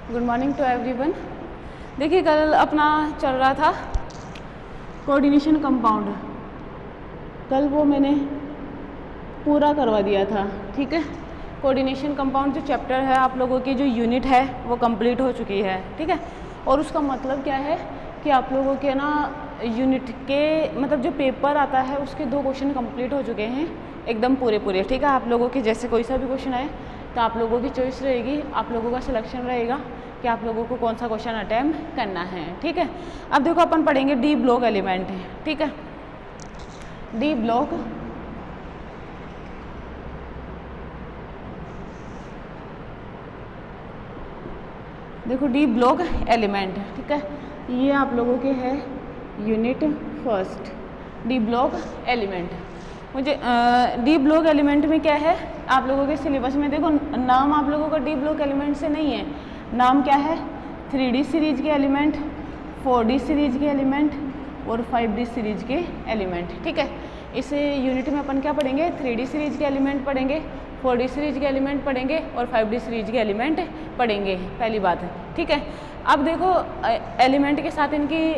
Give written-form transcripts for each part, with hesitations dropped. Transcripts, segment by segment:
Good morning to everyone. देखिए कल अपना चल रहा था कोऑर्डिनेशन कंपाउंड, कल वो मैंने पूरा करवा दिया था। ठीक है, कोऑर्डिनेशन कंपाउंड जो चैप्टर है, आप लोगों की जो यूनिट है वो कंप्लीट हो चुकी है। ठीक है, और उसका मतलब क्या है कि आप लोगों के ना यूनिट के मतलब जो पेपर आता है उसके 2 क्वेश्चन कंप्लीट हो चुके हैं एकदम पूरे। ठीक है, आप लोगों के जैसे कोई सा भी क्वेश्चन आए तो आप लोगों की चॉइस रहेगी, आप लोगों का सिलेक्शन रहेगा कि आप लोगों को कौन सा क्वेश्चन अटेम्प्ट करना है। ठीक है, अब देखो अपन पढ़ेंगे डी ब्लॉक एलिमेंट है। ठीक है, डी ब्लॉक देखो डी ब्लॉक एलिमेंट। ठीक है, ये आप लोगों के है unit first D block element. मुझे डी ब्लॉक एलिमेंट में क्या है, आप लोगों के सिलेबस में देखो नाम आप लोगों का डी ब्लॉक एलिमेंट से नहीं है, नाम क्या है 3D सीरीज के एलिमेंट, 4D सीरीज के एलिमेंट और 5D सीरीज के एलिमेंट। ठीक है, इस यूनिट में अपन क्या पढ़ेंगे, 3D सीरीज के एलिमेंट पढ़ेंगे, 4D सीरीज के एलिमेंट पढ़ेंगे और 5D सीरीज के एलिमेंट पढ़ेंगे, पहली बात है। ठीक है, अब देखो एलिमेंट के साथ इनकी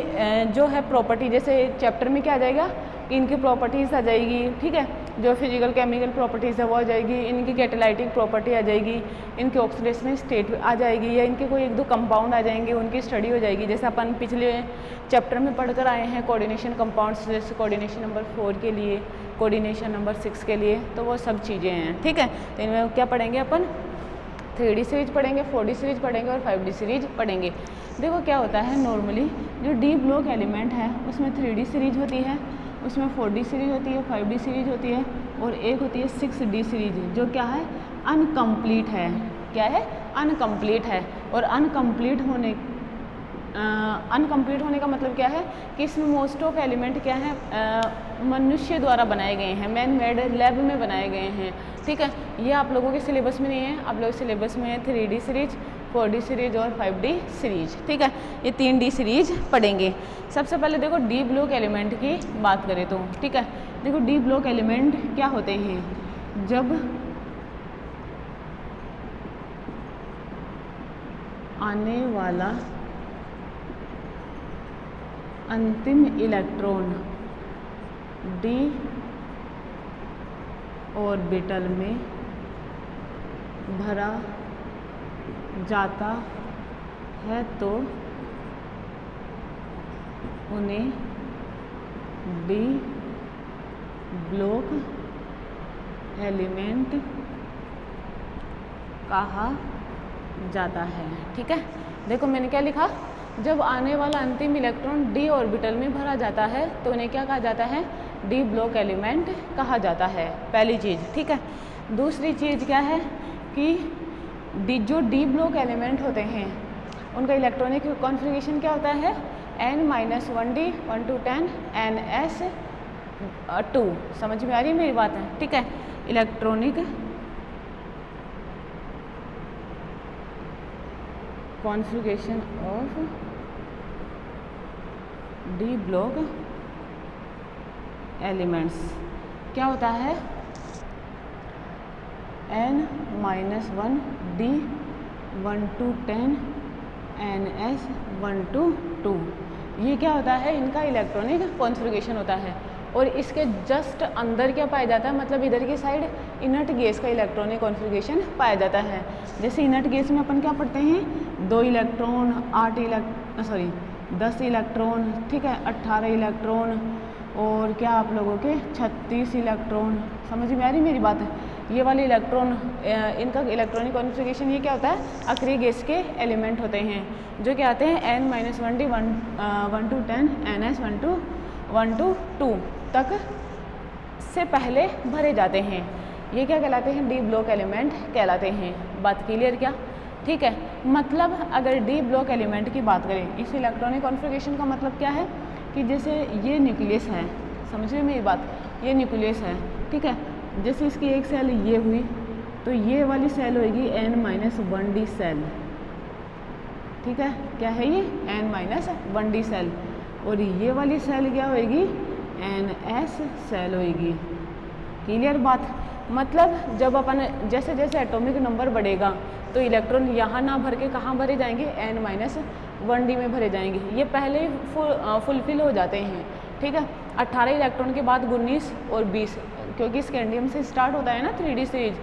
जो है प्रॉपर्टी, जैसे चैप्टर में क्या आ जाएगा कि इनकी प्रॉपर्टीज़ आ जाएगी। ठीक है, जो फिजिकल केमिकल प्रॉपर्टीज़ है वो आ जाएगी, इनकी कैटालाइटिक प्रॉपर्टी आ जाएगी, इनकी ऑक्सीडेशन स्टेट आ जाएगी, या इनके कोई 1-2 कंपाउंड आ जाएंगे, उनकी स्टडी हो जाएगी। जैसे अपन पिछले चैप्टर में पढ़कर आए हैं कोऑर्डिनेशन कंपाउंड्स, जैसे कोऑर्डिनेशन नंबर 4 के लिए, कोऑर्डिनेशन नंबर 6 के लिए, तो वो सब चीज़ें हैं। ठीक है, तो इनमें क्या पढ़ेंगे अपन 3D सीरीज पढ़ेंगे, 4D सीरीज पढ़ेंगे और 5D सीरीज पढ़ेंगे। देखो क्या होता है, नॉर्मली जो डी ब्लॉक एलिमेंट है उसमें 3D सीरीज होती है, उसमें 4D सीरीज होती है, 5D सीरीज होती है और एक होती है 6D सीरीज, जो क्या है अनकम्प्लीट है। क्या है, अनकम्प्लीट है। और अनकम्प्लीट होने का मतलब क्या है कि इसमें मोस्ट ऑफ एलिमेंट क्या है मनुष्य द्वारा बनाए गए हैं, मैन मेड लैब में बनाए गए हैं। ठीक है, ये आप लोगों के सिलेबस में नहीं है, आप लोगों के सिलेबस में है 3D सीरीज, 4D सीरीज और 5D सीरीज। ठीक है, ये 3D सीरीज पढ़ेंगे। सबसे पहले देखो डी ब्लॉक एलिमेंट की बात करें तो, ठीक है, देखो डी ब्लॉक एलिमेंट क्या होते हैं, जब आने वाला अंतिम इलेक्ट्रॉन डी ऑर्बिटल में भरा जाता है तो उन्हें डी ब्लॉक एलिमेंट कहा जाता है। ठीक है, देखो मैंने क्या लिखा, जब आने वाला अंतिम इलेक्ट्रॉन डी ऑर्बिटल में भरा जाता है तो उन्हें क्या कहा जाता है, डी ब्लॉक एलिमेंट कहा जाता है, पहली चीज़। ठीक है, दूसरी चीज़ क्या है कि जो डी ब्लॉक एलिमेंट होते हैं उनका इलेक्ट्रॉनिक कॉन्फ़िगरेशन क्या होता है, n-1d 1 to 10 ns2। समझ में आ रही है मेरी बात है। ठीक है, electronic configuration of D block elements क्या होता है, n-1d 1 to 10 ns 1 to 2। ये क्या होता है, इनका इलेक्ट्रॉनिक कॉन्फ़िगरेशन होता है। और इसके जस्ट अंदर क्या पाया जाता है, मतलब इधर की साइड इनर्ट गैस का इलेक्ट्रॉनिक कॉन्फ़िगरेशन पाया जाता है। जैसे इनर्ट गैस में अपन क्या पढ़ते हैं, 2 इलेक्ट्रॉन 10 इलेक्ट्रॉन, ठीक है, 18 इलेक्ट्रॉन और क्या आप लोगों के 36 इलेक्ट्रॉन। समझ में आ रही मेरी बात है, ये वाले इलेक्ट्रॉन इनका इलेक्ट्रॉनिक कॉन्फ़िगरेशन ये क्या होता है, अक्रिय गैस के एलिमेंट होते हैं, जो क्या आते हैं n-1d 1 to 10 ns 1 to 2 तक से पहले भरे जाते हैं। ये क्या कहलाते हैं, डी ब्लॉक एलिमेंट कहलाते हैं। बात क्लियर क्या? ठीक है, मतलब अगर डी ब्लॉक एलिमेंट की बात करें, इस इलेक्ट्रॉनिक कॉन्फ़िगरेशन का मतलब क्या है कि जैसे ये न्यूक्लियस है, समझ रहे मेरी बात, ये न्यूक्लियस है। ठीक है, जैसे इसकी एक सेल ये हुई तो ये वाली सेल होगी n-1d सेल। ठीक है, क्या है ये n-1d सेल, और ये वाली सेल क्या होगी ns सेल होगी। क्लियर बात? मतलब जब अपन जैसे जैसे एटॉमिक नंबर बढ़ेगा तो इलेक्ट्रॉन यहाँ ना भर के कहाँ भरे जाएंगे, n-1d में भरे जाएंगे। ये पहले ही फुलफिल हो जाते हैं, ठीक है। 18 इलेक्ट्रॉन के बाद 19 और 20, क्योंकि स्कैंडियम से स्टार्ट होता है ना 3D सीरीज,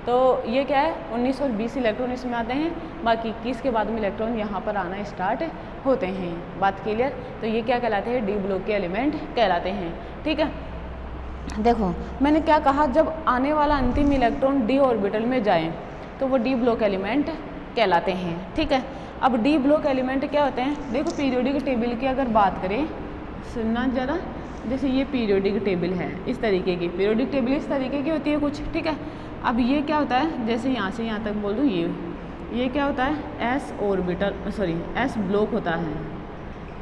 तो ये क्या है 19 और 20 इलेक्ट्रॉन इसमें आते हैं, बाकी 21 के बाद में इलेक्ट्रॉन यहाँ पर आना स्टार्ट होते हैं। बात क्लियर। तो ये क्या कहलाते हैं, डी ब्लॉक के एलिमेंट कहलाते हैं, ठीक है। देखो मैंने क्या कहा, जब आने वाला अंतिम इलेक्ट्रॉन डी ऑर्बिटल में जाए तो वो डी ब्लॉक एलिमेंट कहलाते हैं, ठीक है। अब डी ब्लॉक एलिमेंट क्या होते हैं, देखो पीरियोडिक टेबल की अगर बात करें, सुनना ज़रा, जैसे ये पीरियोडिक टेबल है इस तरीके की, पीरियोडिक टेबल इस तरीके की होती है कुछ, ठीक है। अब ये क्या होता है, जैसे यहाँ से यहाँ तक बोल दूँ, ये क्या होता है, S orbital, sorry S block होता है,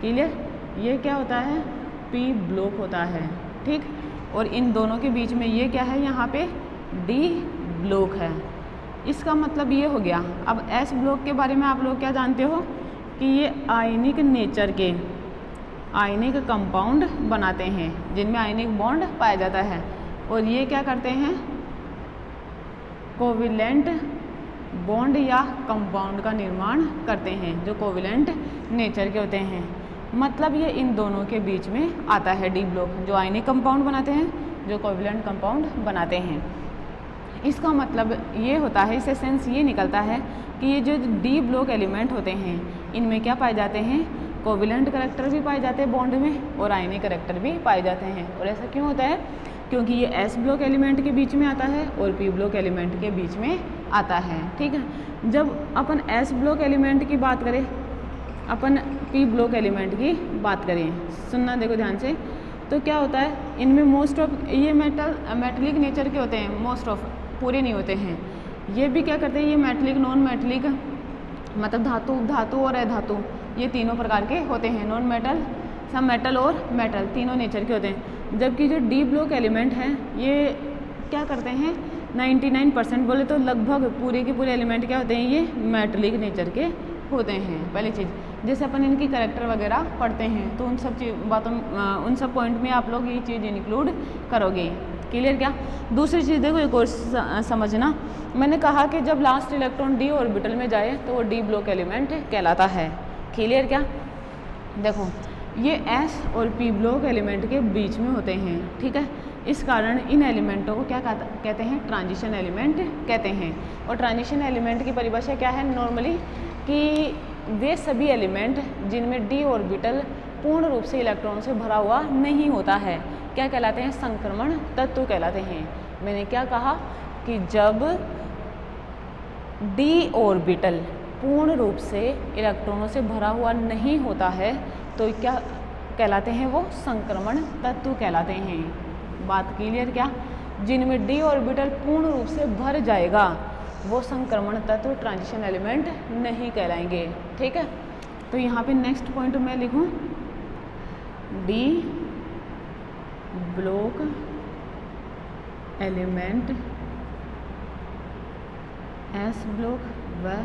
क्लियर। ये क्या होता है, पी ब्लॉक होता है, ठीक। और इन दोनों के बीच में ये क्या है, यहाँ पे डी ब्लॉक है। इसका मतलब ये हो गया। अब एस ब्लॉक के बारे में आप लोग क्या जानते हो कि ये आयनिक नेचर के आयनिक कंपाउंड बनाते हैं, जिनमें आयनिक बॉन्ड पाया जाता है, और ये क्या करते हैं, कोविलेंट बॉन्ड या कंपाउंड का निर्माण करते हैं, जो कोविलेंट नेचर के होते हैं। मतलब ये इन दोनों के बीच में आता है डी ब्लॉक, जो आयनिक कंपाउंड बनाते हैं, जो कोविलेंट कंपाउंड बनाते हैं। इसका मतलब ये होता है, इससे सेंस ये निकलता है कि ये जो डी ब्लॉक एलिमेंट होते हैं, इनमें क्या पाए जाते हैं, कोविलेंट करैक्टर भी पाए जाते हैं बॉन्ड में, और आयनिक करैक्टर भी पाए जाते हैं। और ऐसा क्यों होता है, क्योंकि ये एस ब्लॉक एलिमेंट के बीच में आता है और पी ब्लॉक एलिमेंट के बीच में आता है, ठीक है। जब अपन एस ब्लॉक एलिमेंट की बात करें, अपन पी ब्लॉक एलिमेंट की बात करें, सुनना देखो ध्यान से, तो क्या होता है, इनमें मोस्ट ऑफ ये मेटलिक नेचर के होते हैं, मोस्ट ऑफ, पूरे नहीं होते हैं। ये भी क्या करते हैं, ये मेटलिक, नॉन मेटलिक, मतलब धातु और अधातु, ये तीनों प्रकार के होते हैं। नॉन मेटल, सब मेटल और मेटल, तीनों नेचर के होते हैं। जबकि जो डी ब्लॉक एलिमेंट हैं, ये क्या करते हैं, 99% बोले तो लगभग पूरे के पूरे एलिमेंट क्या होते हैं, ये मेटलिक नेचर के होते हैं। पहली चीज़, जैसे अपन इनकी करैक्टर वगैरह पढ़ते हैं, तो उन सब बातों, उन सब पॉइंट में आप लोग ये चीज़ इंक्लूड करोगे, क्लियर। क्या दूसरी चीज़ देखो, एक और समझना, मैंने कहा कि जब लास्ट इलेक्ट्रॉन डी ऑर्बिटल में जाए तो वो डी ब्लॉक एलिमेंट कहलाता है, क्लियर। क्या देखो, ये एस और पी ब्लॉक एलिमेंट के बीच में होते हैं, ठीक है। इस कारण इन एलिमेंटों को क्या कहते हैं, ट्रांजिशन एलिमेंट कहते हैं। और ट्रांजिशन एलिमेंट की परिभाषा क्या है नॉर्मली, कि वे सभी एलिमेंट जिनमें डी ऑर्बिटल पूर्ण रूप से इलेक्ट्रॉन से भरा हुआ नहीं होता है, क्या कहलाते हैं, संक्रमण तत्व कहलाते हैं। मैंने क्या कहा कि जब डी ऑर्बिटल पूर्ण रूप से इलेक्ट्रॉनों से भरा हुआ नहीं होता है तो क्या कहलाते हैं, वो संक्रमण तत्व कहलाते हैं। बात क्लियर। क्या जिनमें डी ऑर्बिटल पूर्ण रूप से भर जाएगा वो संक्रमण तत्व, ट्रांजिशन एलिमेंट नहीं कहलाएंगे, ठीक है। तो यहाँ पे नेक्स्ट पॉइंट मैं लिखूँ, D block element, S block व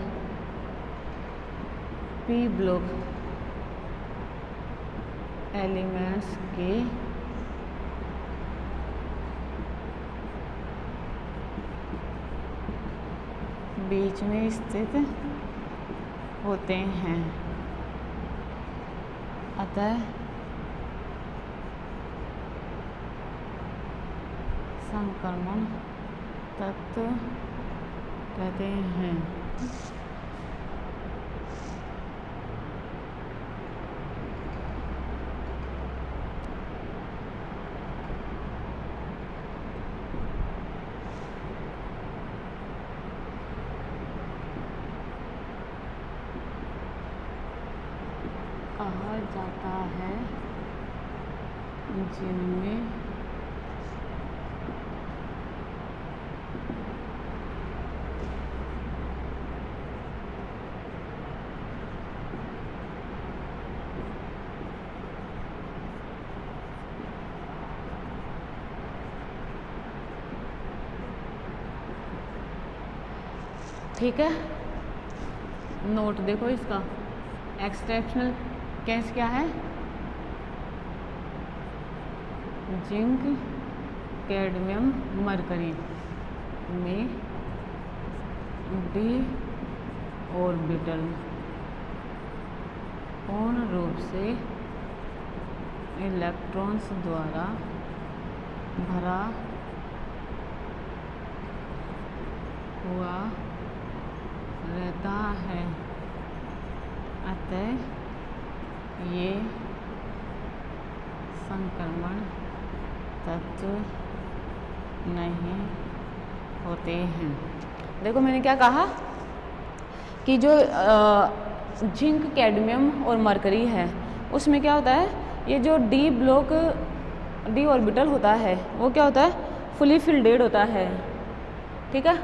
पी ब्लॉक एलिमेंट्स के बीच में स्थित होते हैं। अतः संक्रमण तत्व कहते हैं। कहा जाता है जिनमें ठीक है। नोट देखो इसका, एक्सेप्शनल केस क्या है, zinc, cadmium, mercury, D orbital पूर्ण रूप से इलेक्ट्रॉन्स द्वारा भरा हुआ रहता है, अतः ये संक्रमण तत्व नहीं होते हैं। देखो मैंने क्या कहा कि जो जिंक, कैडमियम और मरकरी है उसमें क्या होता है, ये जो डी ऑर्बिटल होता है वो क्या होता है, फुली फिल्डेड होता है, ठीक है,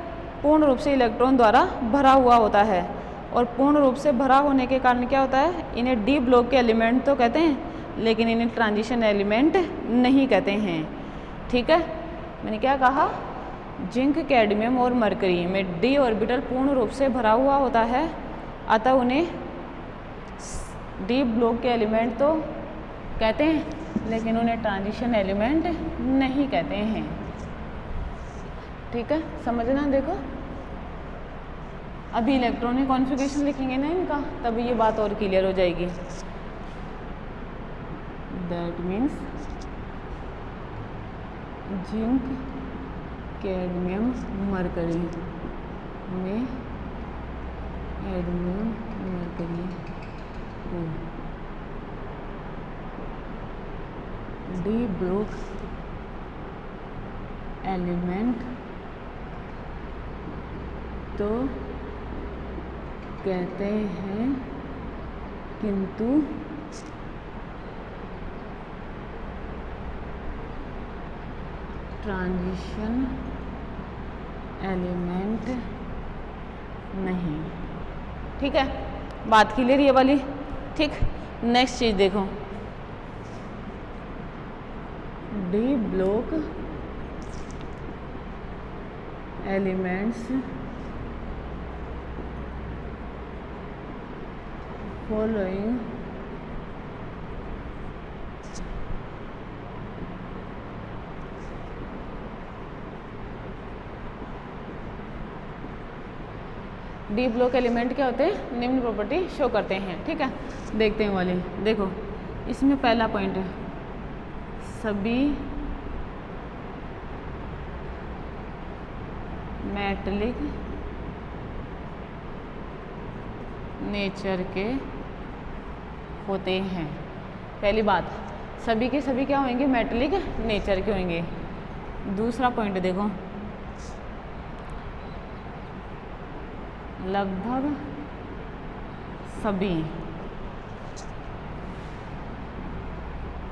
पूर्ण रूप से इलेक्ट्रॉन द्वारा भरा हुआ होता है। और पूर्ण रूप से भरा होने के कारण क्या होता है, इन्हें डी ब्लॉक के एलिमेंट तो कहते हैं लेकिन इन्हें ट्रांजिशन एलिमेंट नहीं कहते हैं, ठीक है। मैंने क्या कहा, जिंक, कैडमियम और मरकरी में डी ऑर्बिटल पूर्ण रूप से भरा हुआ होता है, अतः उन्हें डी ब्लॉक के एलिमेंट तो कहते हैं लेकिन उन्हें ट्रांजिशन एलिमेंट नहीं कहते हैं, ठीक है, समझना। देखो अभी इलेक्ट्रॉनिक कॉन्फ़िगरेशन लिखेंगे ना इनका, तब ये बात और क्लियर हो जाएगी। That means zinc, cadmium, mercury में कैडमियम, मरकरी को डी ब्लॉक एलिमेंट तो कहते हैं, किंतु ट्रांजिशन एलिमेंट नहीं, ठीक है, बात क्लियर ये वाली, ठीक। नेक्स्ट चीज देखो, D block elements following D block element क्या होते हैं, निम्न प्रॉपर्टी शो करते हैं, ठीक है। देखते हैं वाले, देखो इसमें पहला पॉइंट है, सभी मेटलिक नेचर के होते हैं। पहली बात, सभी के सभी क्या होंगे, मेटलिक नेचर के होंगे। दूसरा पॉइंट देखो, लगभग सभी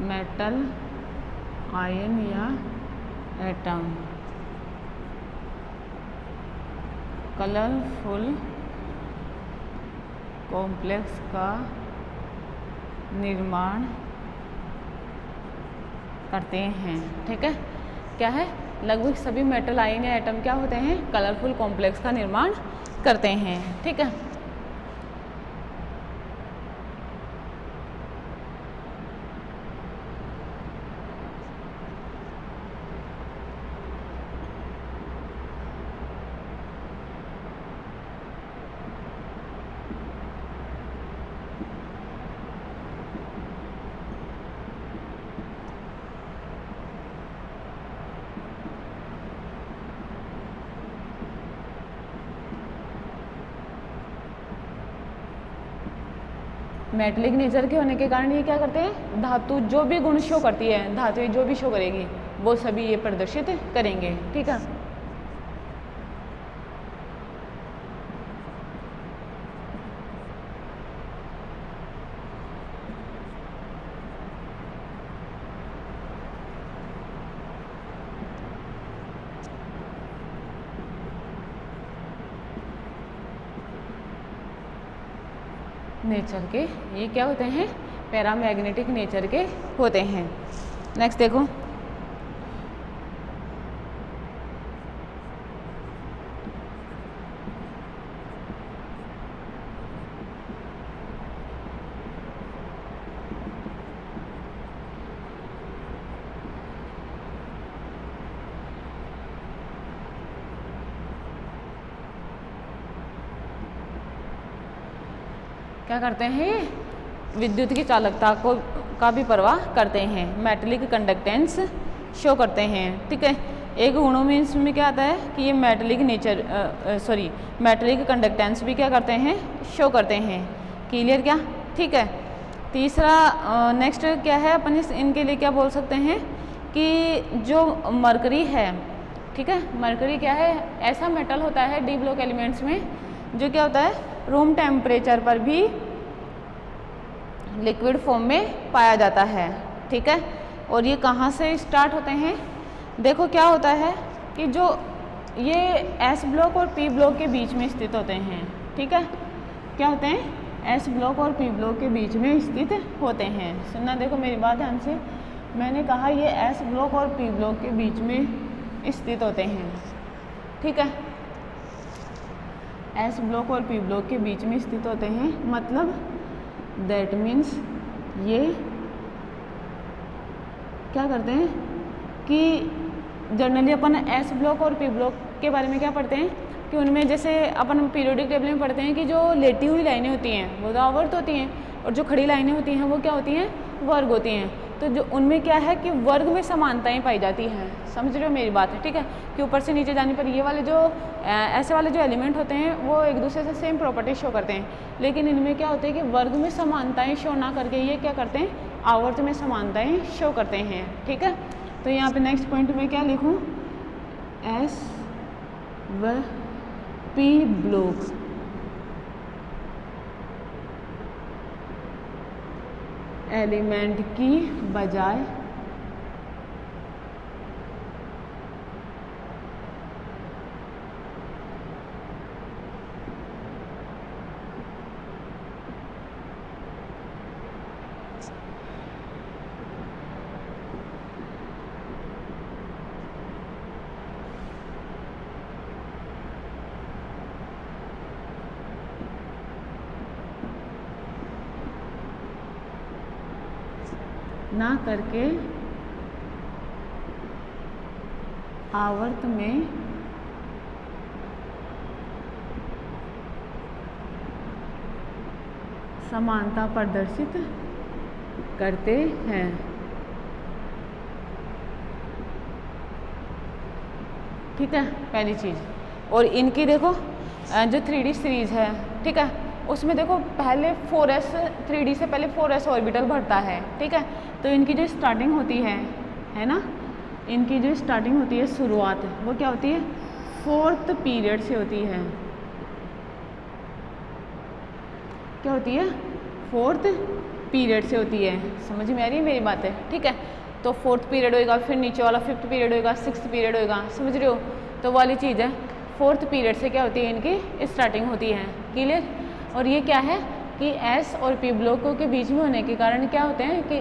मेटल, आयन या एटम कलरफुल कॉम्प्लेक्स का निर्माण करते हैं, ठीक है। क्या है, लगभग सभी मेटल, आयन या एटम क्या होते हैं, कलरफुल कॉम्प्लेक्स का निर्माण करते हैं, ठीक है। मेटलिक नेचर के होने के कारण ये क्या करते हैं, धातु जो भी गुण शो करती है, धातु जो भी शो करेगी वो सभी ये प्रदर्शित करेंगे, ठीक है। नेचर के ये क्या होते हैं, पैरामैग्नेटिक नेचर के होते हैं। नेक्स्ट देखो, क्या करते हैं, विद्युत की चालकता को का भी परवाह करते हैं। मेटेलिक कंडक्टेंस शो करते हैं, ठीक है। एक गुणों में इसमें क्या आता है कि ये मेटेलिक मेटेलिक कंडक्टेंस भी क्या करते हैं, शो करते हैं। क्लियर क्या, ठीक है। तीसरा नेक्स्ट क्या है, अपन इनके लिए क्या बोल सकते हैं कि जो मरकरी है, ठीक है, मरकरी क्या है, ऐसा मेटल होता है डी ब्लॉक एलिमेंट्स में जो क्या होता है, रूम टेम्परेचर पर भी लिक्विड फॉर्म में पाया जाता है, ठीक है। और ये कहाँ से स्टार्ट होते हैं, देखो क्या होता है कि जो ये एस ब्लॉक और पी ब्लॉक के बीच में स्थित होते हैं, ठीक है। क्या होते हैं, एस ब्लॉक और पी ब्लॉक के बीच में स्थित होते हैं। सुनना, देखो मेरी बात ध्यान से, मैंने कहा ये एस ब्लॉक और पी ब्लॉक के बीच में स्थित होते हैं, ठीक है। एस ब्लॉक और पी ब्लॉक के बीच में स्थित होते हैं, मतलब दैट मीन्स ये क्या करते हैं कि जनरली अपन एस ब्लॉक और पी ब्लॉक के बारे में क्या पढ़ते हैं कि उनमें जैसे अपन पीरियोडिक टेबल में पढ़ते हैं कि जो लेटी हुई लाइनें होती हैं वो तो आवर्त होती हैं, और जो खड़ी लाइनें होती हैं वो क्या होती हैं, वर्ग होती हैं। तो जो उनमें क्या है कि वर्ग में समानताएं पाई जाती हैं, समझ रहे हो मेरी बात है, ठीक है। कि ऊपर से नीचे जाने पर ये वाले जो ऐसे वाले जो एलिमेंट होते हैं वो एक दूसरे से सेम प्रॉपर्टी शो करते हैं, लेकिन इनमें क्या होता है कि वर्ग में समानताएं शो ना करके ये क्या करते हैं, आवर्त में समानताएं शो करते हैं, ठीक है। तो यहाँ पे नेक्स्ट पॉइंट में क्या लिखूँ, एस व पी ब्लॉक एलिमेंट की बजाय ना करके आवर्त में समानता प्रदर्शित करते हैं, ठीक है, पहली चीज़। और इनकी देखो जो 3D सीरीज है, ठीक है, उसमें देखो पहले 4s 3D से पहले 4s ऑर्बिटल बढ़ता है, ठीक है। तो इनकी जो स्टार्टिंग होती है ना, इनकी जो स्टार्टिंग होती है, शुरुआत, वो क्या होती है, 4th पीरियड से होती है। क्या होती है, 4th पीरियड से होती है, समझ में आ रही है मेरी बात है, ठीक है। तो 4th पीरियड होएगा, फिर नीचे वाला 5th पीरियड होएगा, 6th पीरियड होएगा, समझ रहे हो। तो वाली चीज़ है, 4th पीरियड से क्या होती है, इनकी स्टार्टिंग होती है, क्लियर। और ये क्या है कि एस और पी ब्लॉकों के बीच में होने के कारण क्या होते हैं कि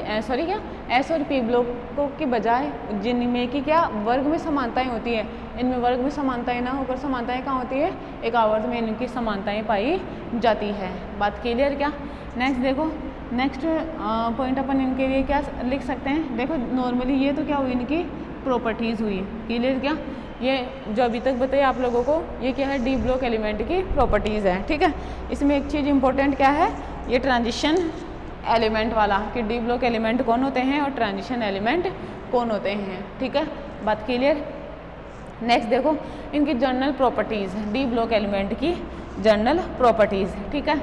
एस और पी ब्लॉकों के बजाय जिनमें कि क्या वर्ग में समानताएं होती है, इनमें वर्ग में समानताएं ना होकर समानताएं कहाँ होती है, एक आवर्त में इनकी समानताएं पाई जाती है। बात क्लियर क्या। नेक्स्ट देखो, नेक्स्ट पॉइंट अपन इनके लिए क्या लिख सकते हैं, देखो नॉर्मली ये तो क्या हुई, इनकी प्रॉपर्टीज़ हुई, क्लियर क्या। ये जो अभी तक बताइए आप लोगों को, ये क्या है, डी ब्लॉक एलिमेंट की प्रॉपर्टीज़ है, ठीक है। इसमें एक चीज़ इंपॉर्टेंट क्या है, ये ट्रांजिशन एलिमेंट वाला, कि डी ब्लॉक एलिमेंट कौन होते हैं और ट्रांजिशन एलिमेंट कौन होते हैं, ठीक है, बात क्लियर। नेक्स्ट देखो इनकी journal properties, D block element की जर्नल प्रॉपर्टीज़, ठीक है।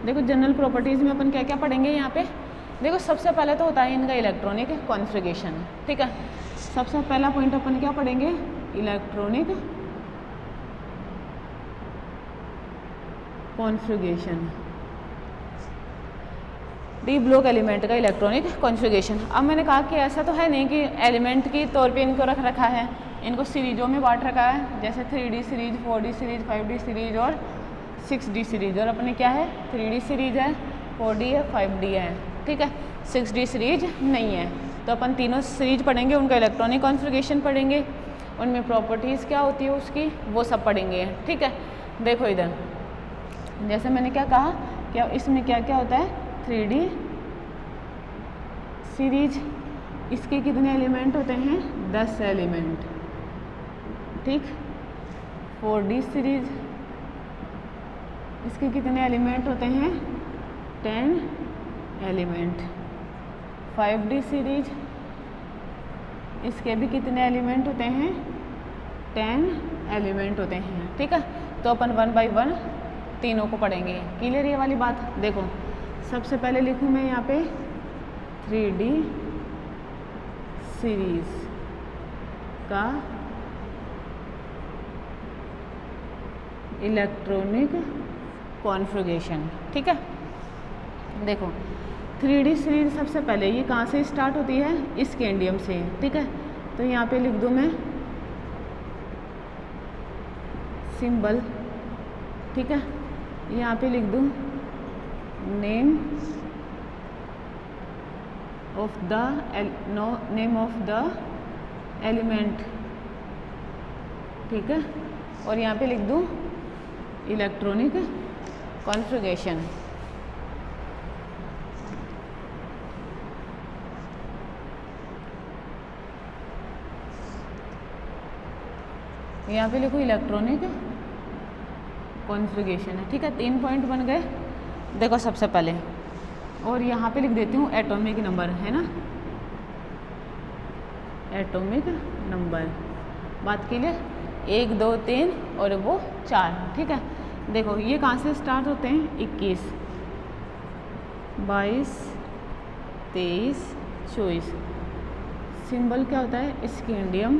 देखो जनरल प्रॉपर्टीज़ में अपन क्या क्या पढ़ेंगे यहाँ पे, देखो सबसे पहले तो होता है इनका इलेक्ट्रॉनिक कॉन्फ़िगरेशन, ठीक है। सबसे पहला पॉइंट अपन क्या पढ़ेंगे, electronic configuration, D block element का इलेक्ट्रॉनिक कॉन्फ़िगरेशन। अब मैंने कहा कि ऐसा तो है नहीं कि एलिमेंट की तौर पे इनको रख रखा है, इनको सीरीजों में बांट रखा है, जैसे 3D series, 4D series, 5D series और 6D सीरीज। और अपने क्या है, 3D सीरीज है, 4D है, 5D है, ठीक है, 6D सीरीज नहीं है। तो अपन तीनों सीरीज पढ़ेंगे, उनका इलेक्ट्रॉनिक कॉन्फ़िगरेशन पढ़ेंगे, उनमें प्रॉपर्टीज़ क्या होती है उसकी, वो सब पढ़ेंगे, ठीक है। देखो इधर जैसे मैंने क्या कहा क्या इसमें क्या क्या होता है, 3D सीरीज, इसके कितने एलिमेंट होते हैं, 10 एलिमेंट, ठीक। 4D सीरीज, इसके कितने एलिमेंट होते हैं, 10 एलिमेंट। 5D सीरीज, इसके भी कितने एलिमेंट होते हैं, 10 एलिमेंट होते हैं, ठीक है। तो अपन 1 बाय 1 तीनों को पढ़ेंगे। क्लियर ये वाली बात। देखो सबसे पहले लिखूँ मैं यहाँ पे 3D सीरीज का इलेक्ट्रॉनिक कॉन्फ़िगरेशन, ठीक है। देखो 3D सीरीज सबसे पहले ये कहाँ से स्टार्ट होती है, स्कैंडियम से, ठीक है। तो यहाँ पे लिख दूँ मैं सिंबल, ठीक है। यहाँ पे लिख दूँ नेम ऑफ द एलिमेंट, ठीक है। और यहाँ पे लिख दूँ इलेक्ट्रॉनिक कॉन्फ़िगरेशन। यहाँ पे लिखो इलेक्ट्रॉनिक कॉन्फ़िगरेशन है, ठीक है। 3 पॉइंट बन गए। देखो सबसे पहले, और यहाँ पे लिख देती हूँ एटॉमिक नंबर, है ना, एटॉमिक नंबर। बात के लिए 1 2 3 और वो 4, ठीक है। देखो ये कहाँ से स्टार्ट होते हैं, 21 22 23 24। सिंबल क्या होता है, scandium,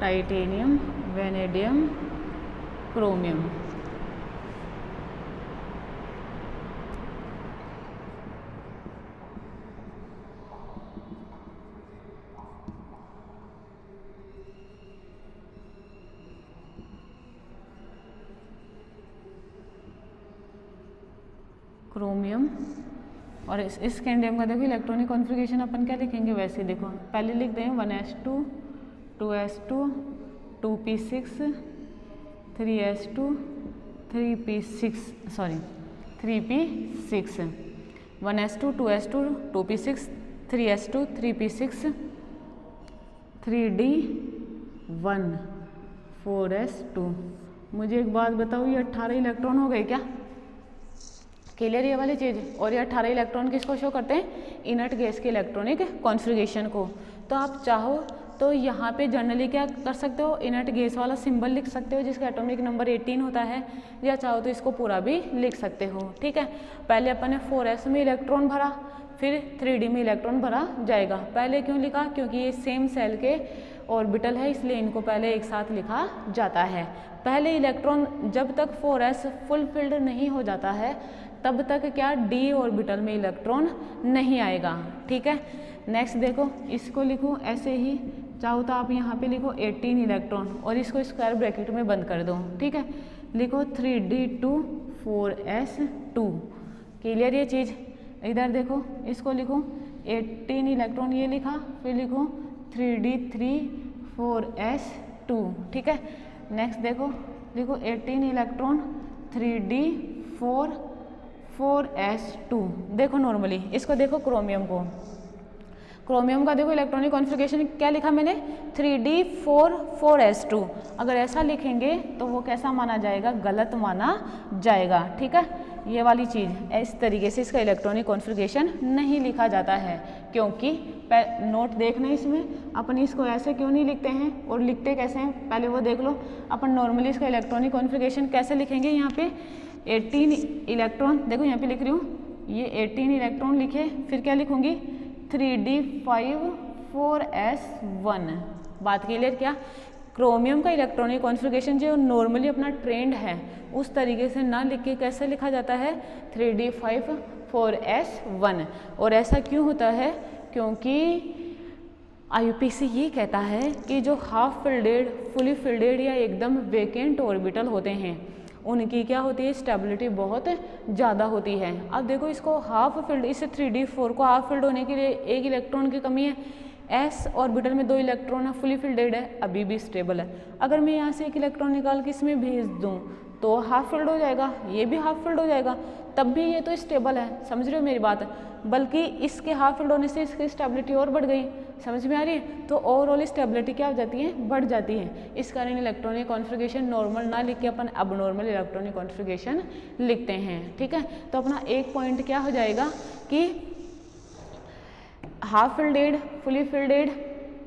titanium, vanadium, chromium. Chromium और इस स्कैंडियम का देखो इलेक्ट्रॉनिक कॉन्फ़िगरेशन अपन क्या लिखेंगे, वैसे देखो पहले लिख दें 1s2 2s2 2p6 3s2 3p6 1s2 2s2 2p6 3s2 3p6 3d1 4s2। मुझे एक बात बताओ, ये 18 इलेक्ट्रॉन हो गए क्या? क्लियर ये वाली चीज़। और ये 18 इलेक्ट्रॉन किसको शो करते हैं, इनर्ट गैस के इलेक्ट्रॉनिक कॉन्फ़िगरेशन को। तो आप चाहो तो यहाँ पे जनरली क्या कर सकते हो, इनर्ट गैस वाला सिंबल लिख सकते हो जिसका एटॉमिक नंबर 18 होता है, या चाहो तो इसको पूरा भी लिख सकते हो, ठीक है। पहले अपन ने 4s में इलेक्ट्रॉन भरा, फिर 3d में इलेक्ट्रॉन भरा जाएगा। पहले क्यों लिखा, क्योंकि ये सेम सेल के ऑर्बिटल है, इसलिए इनको पहले एक साथ लिखा जाता है। पहले इलेक्ट्रॉन जब तक 4s फुलफिल्ड नहीं हो जाता है तब तक क्या d ऑर्बिटल में इलेक्ट्रॉन नहीं आएगा, ठीक है। नेक्स्ट देखो इसको लिखो ऐसे ही, चाहो तो आप यहाँ पे लिखो 18 इलेक्ट्रॉन और इसको स्क्वायर ब्रैकेट में बंद कर दो, ठीक है। लिखो 3d2 4s2। क्लियर ये चीज़। इधर देखो इसको लिखो 18 इलेक्ट्रॉन, ये लिखा, फिर लिखो 3d3 4s2, ठीक है। नेक्स्ट देखो लिखो 18 इलेक्ट्रॉन 3d4 4s2। देखो नॉर्मली इसको देखो क्रोमियम को, क्रोमियम का देखो इलेक्ट्रॉनिक कॉन्फ़िगरेशन क्या लिखा मैंने, 3d4 4s2। अगर ऐसा लिखेंगे तो वो कैसा माना जाएगा, गलत माना जाएगा, ठीक है। ये वाली चीज़, इस तरीके से इसका इलेक्ट्रॉनिक कॉन्फ़िगरेशन नहीं लिखा जाता है, क्योंकि नोट देखना इसमें अपन इसको ऐसे क्यों नहीं लिखते हैं और लिखते कैसे हैं पहले वो देख लो। अपन नॉर्मली इसका इलेक्ट्रॉनिक कॉन्फ़िगरेशन कैसे लिखेंगे, यहाँ पे 18 इलेक्ट्रॉन, देखो यहाँ पे लिख रही हूँ, ये 18 इलेक्ट्रॉन लिखे, फिर क्या लिखूँगी 3d5 4s1। बात क्लियर क्या। क्रोमियम का इलेक्ट्रॉनिक कॉन्फ़िगरेशन जो नॉर्मली अपना ट्रेंड है उस तरीके से ना लिख के कैसे लिखा जाता है, 3d5 4s1। और ऐसा क्यों होता है, क्योंकि IUPAC ये कहता है कि जो हाफ फिल्डेड, फुली फिल्डेड या एकदम वेकेंट ऑर्बिटल होते हैं उनकी क्या होती है, स्टेबिलिटी बहुत ज़्यादा होती है। अब देखो इसको हाफ फिल्ड, इसे 3d4 को हाफ फिल्ड होने के लिए एक इलेक्ट्रॉन की कमी है, s ऑर्बिटल में 2 इलेक्ट्रॉन है, फुली फिल्डेड है, अभी भी स्टेबल है। अगर मैं यहाँ से एक इलेक्ट्रॉन निकाल के इसमें भेज दूँ तो हाफ फिल्ड हो जाएगा, ये भी हाफ फिल्ड हो जाएगा, तब भी ये तो स्टेबल है, समझ रहे हो मेरी बात, बल्कि इसके हाफ फिल्ड होने से इसकी स्टेबिलिटी और बढ़ गई, समझ में आ रही है। तो ओवरऑल स्टेबिलिटी क्या हो जाती है, बढ़ जाती है। इस कारण इलेक्ट्रॉनिक कॉन्फ़िगरेशन नॉर्मल ना लिख के अपन अबनॉर्मल इलेक्ट्रॉनिक कॉन्फ़िगरेशन लिखते हैं, ठीक है। तो अपना एक पॉइंट क्या हो जाएगा कि half fielded, fully fielded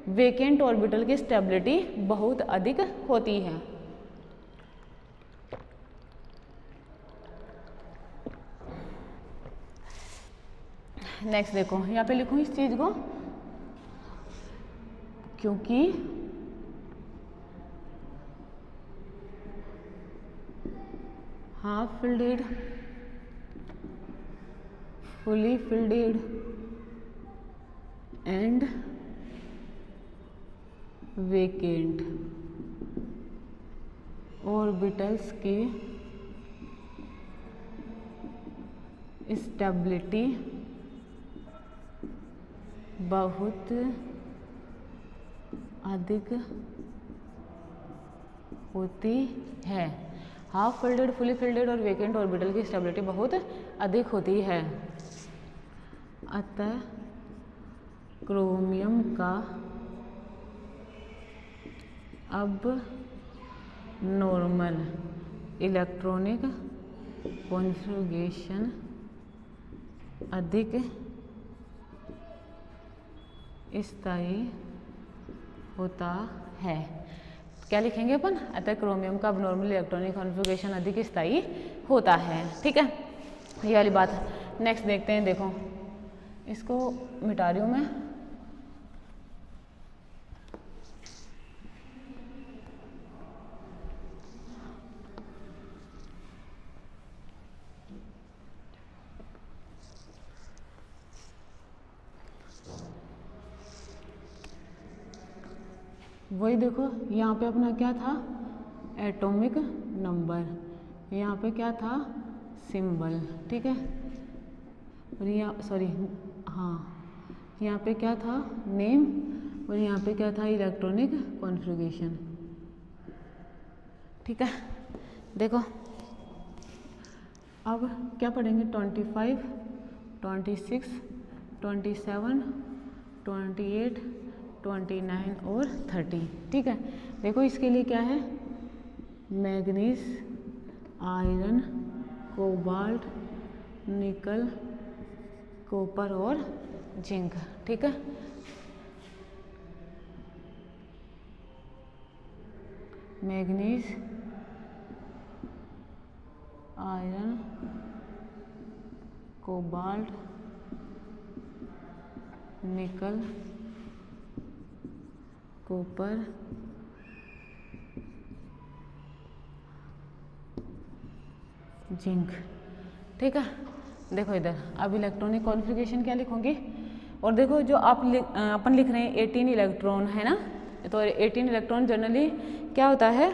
vacant orbital की स्टेबिलिटी बहुत अधिक होती है। नेक्स्ट देखो, यहाँ पे लिखूँ इस चीज को, क्योंकि half fielded, fully fielded and vacant orbitals की स्टेबिलिटी बहुत अधिक होती है। हाफ फिल्डेड, फुली फिल्डेड और वेकेंट ऑर्बिटल की स्टेबिलिटी बहुत अधिक होती है। अतः क्रोमियम का अब नॉर्मल इलेक्ट्रॉनिक कॉन्फ़िगरेशन अधिक स्थायी होता है। क्या लिखेंगे अपन, अतः क्रोमियम का अब नॉर्मल इलेक्ट्रॉनिक कॉन्फ़िगरेशन अधिक स्थायी होता है, ठीक है, ये वाली बात है। नेक्स्ट देखते हैं, देखो इसको मिटा रही हूँ मैं। वही देखो, यहाँ पे अपना क्या था, एटॉमिक नंबर, यहाँ पे क्या था, सिंबल, ठीक है, और यहाँ सॉरी हाँ, यहाँ पे क्या था, नेम, और यहाँ पे क्या था, इलेक्ट्रॉनिक कॉन्फ़िगरेशन, ठीक है। देखो अब क्या पढ़ेंगे, 25, 26, 27, 28, 29 और 30, ठीक है। देखो इसके लिए क्या है, मैग्नीज, आयरन, कोबाल्ट, निकल, कॉपर और जिंक, ठीक है। मैग्नीज, आयरन, कोबाल्ट, निकल, कॉपर, जिंक, ठीक है। देखो इधर अब इलेक्ट्रॉनिक कॉन्फ़िगरेशन क्या लिखोगे, और देखो जो अपन लिख रहे हैं 18 इलेक्ट्रॉन है ना, तो 18 इलेक्ट्रॉन जनरली क्या होता है,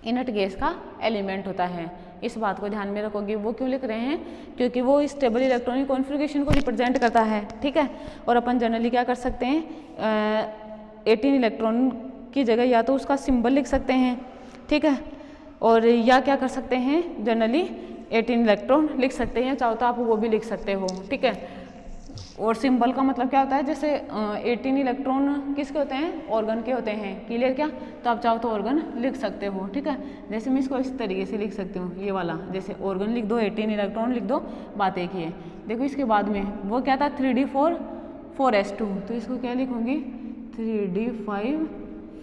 इनर्ट गैस का एलिमेंट होता है। इस बात को ध्यान में रखोगे। वो क्यों लिख रहे हैं, क्योंकि वो स्टेबल इलेक्ट्रॉनिक कॉन्फ़िगरेशन को रिप्रेजेंट करता है, ठीक है। और अपन जनरली क्या कर सकते हैं, 18 इलेक्ट्रॉन की जगह या तो उसका सिंबल लिख सकते हैं, ठीक है, और या क्या कर सकते हैं, जनरली 18 इलेक्ट्रॉन लिख सकते हैं, चाहो तो आप वो भी लिख सकते हो, ठीक है। और सिंबल का मतलब क्या होता है, जैसे 18 इलेक्ट्रॉन किसके होते हैं, ऑर्गन के होते हैं, क्लियर क्या, तो आप चाहो तो ऑर्गन लिख सकते हो, ठीक है। जैसे मैं इसको इस तरीके से लिख सकती हूँ, ये वाला, जैसे ऑर्गन लिख दो, 18 इलेक्ट्रॉन लिख दो, बात एक ही है। देखो इसके बाद में वो क्या था, 3d4 4s2, तो इसको क्या लिखूंगी, 3d5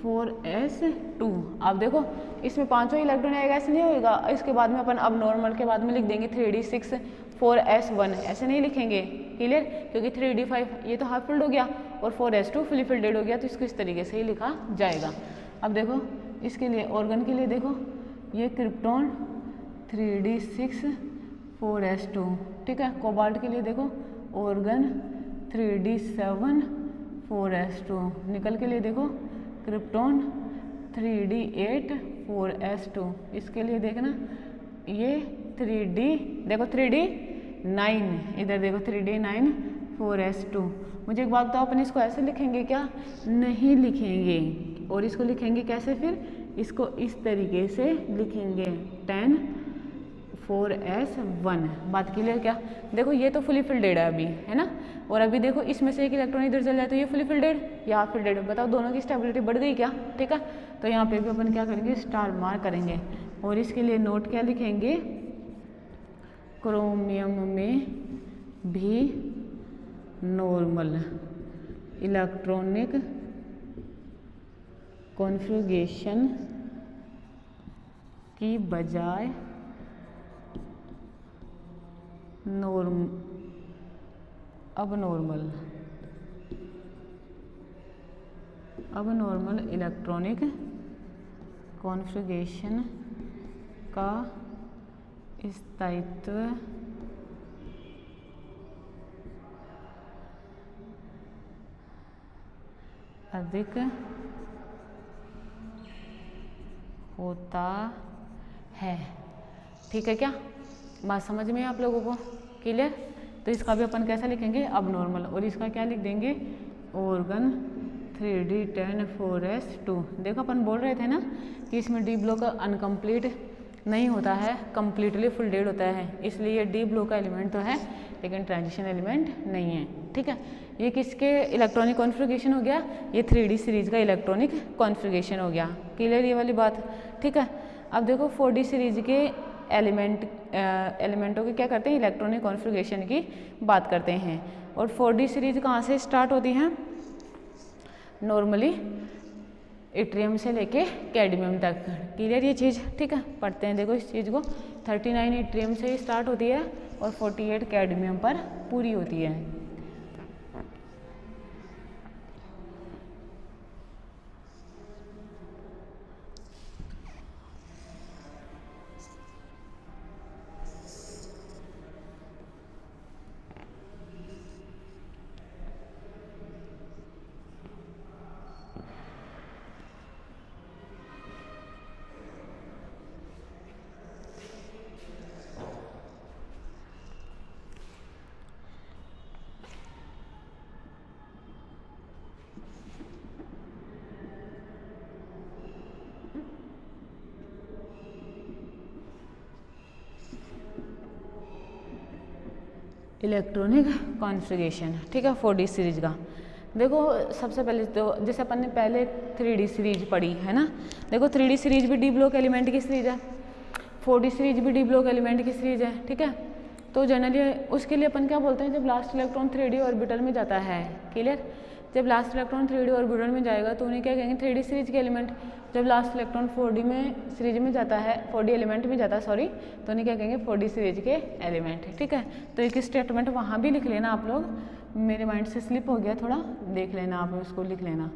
4s2। आप देखो इसमें पांचों इलेक्ट्रॉन आएगा, ऐसे नहीं होगा। इसके बाद में अपन अब नॉर्मल के बाद में लिख देंगे 3d6 4s1, ऐसे नहीं लिखेंगे, क्लियर, क्योंकि 3d5 ये तो हाफ फिल्ड हो गया और 4s2 फुली फिल्डेड हो गया, तो इसको इस तरीके से ही लिखा जाएगा। अब देखो इसके लिए ऑर्गन के लिए देखो, ये क्रिप्टॉन 3d6 4s2, ठीक है। कोबाल्ट के लिए देखो ऑर्गन 3d7 4s2, निकल के लिए देखो क्रिप्टॉन 3d8 4s2, इसके लिए देखना ये 3d, देखो 3d9, इधर देखो 3d9 4s2। मुझे एक बात बताओ, अपन इसको ऐसे लिखेंगे क्या, नहीं लिखेंगे, और इसको लिखेंगे कैसे, फिर इसको इस तरीके से लिखेंगे 10 4s1। बात क्लियर क्या? देखो ये तो फुली फिल्डेड है अभी, है ना, और अभी देखो इसमें से एक इलेक्ट्रॉन इधर चल जाए तो ये फुली फिल्डेड या फिल्डेड, बताओ दोनों की स्टेबिलिटी बढ़ गई क्या? ठीक है, तो यहाँ पे भी अपन क्या करेंगे, स्टार मार्क करेंगे और इसके लिए नोट क्या लिखेंगे, क्रोमियम में भी नॉर्मल इलेक्ट्रॉनिक कॉन्फ़िगरेशन की बजाय अब नॉर्मल इलेक्ट्रॉनिक कॉन्फ़िगरेशन का स्थायित्व अधिक होता है। ठीक है क्या? बात समझ में आप लोगों को क्लियर? तो इसका भी अपन कैसा लिखेंगे, अब नॉर्मल, और इसका क्या लिख देंगे, ऑर्गन 3d10 4s2। देखो अपन बोल रहे थे ना कि इसमें डी ब्लॉक अनकम्प्लीट नहीं होता है, कम्प्लीटली फुल्डेड होता है, इसलिए ये डी ब्लॉक का एलिमेंट तो है लेकिन ट्रांजिशन एलिमेंट नहीं है। ठीक है, ये किसके इलेक्ट्रॉनिक कॉन्फ़िगरेशन हो गया, ये 3D सीरीज़ का इलेक्ट्रॉनिक कॉन्फ़िगरेशन हो गया। क्लियर ये वाली बात? ठीक है, अब देखो 4D सीरीज़ के एलिमेंटों की क्या करते हैं, इलेक्ट्रॉनिक कॉन्फ़िगरेशन की बात करते हैं। और 4D सीरीज़ कहाँ से स्टार्ट होती हैं, नॉर्मली इट्रियम से लेके कैडमियम तक। क्लियर ये चीज़? ठीक है, पढ़ते हैं देखो इस चीज़ को। 39 इट्रियम से स्टार्ट होती है और 48 कैडमियम पर पूरी होती है। इलेक्ट्रॉनिक कॉन्फ़िगरेशन, ठीक है, 4D सीरीज़ का। देखो सबसे पहले तो जैसे अपन ने पहले 3D सीरीज पढ़ी है ना, देखो 3D सीरीज भी डी ब्लॉक एलिमेंट की सीरीज है, 4D सीरीज भी डी ब्लॉक एलिमेंट की सीरीज है। ठीक है, तो जनरली उसके लिए अपन क्या बोलते हैं, जब लास्ट इलेक्ट्रॉन 3D ऑर्बिटल में जाता है, क्लियर, जब लास्ट इलेक्ट्रॉन 3D ऑर्बिटल में जाएगा तो उन्हें क्या कहेंगे, 3D सीरीज के एलिमेंट। जब लास्ट इलेक्ट्रॉन 4D में सीरीज में जाता है, 4D एलिमेंट में जाता है सॉरी, तो उन्हें क्या कहेंगे, 4D सीरीज के एलिमेंट। ठीक है, तो एक स्टेटमेंट वहाँ भी लिख लेना आप लोग, मेरे माइंड से स्लिप हो गया थोड़ा, देख लेना आप उसको, लिख लेना।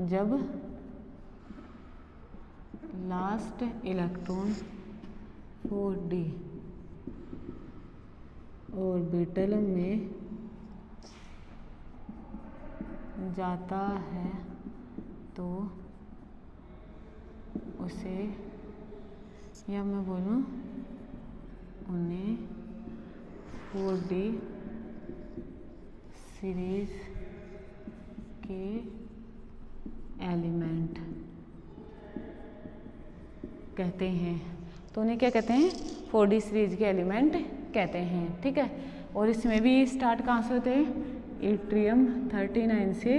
जब लास्ट इलेक्ट्रॉन 4D ऑर्बिटल में जाता है तो उसे, या मैं बोलूँ उन्हें 4D सीरीज के एलिमेंट कहते हैं। तो उन्हें क्या कहते हैं, 4D सीरीज के एलिमेंट कहते हैं। ठीक है, और इसमें भी स्टार्ट कहाँ से होते हैं, इट्रियम 39 से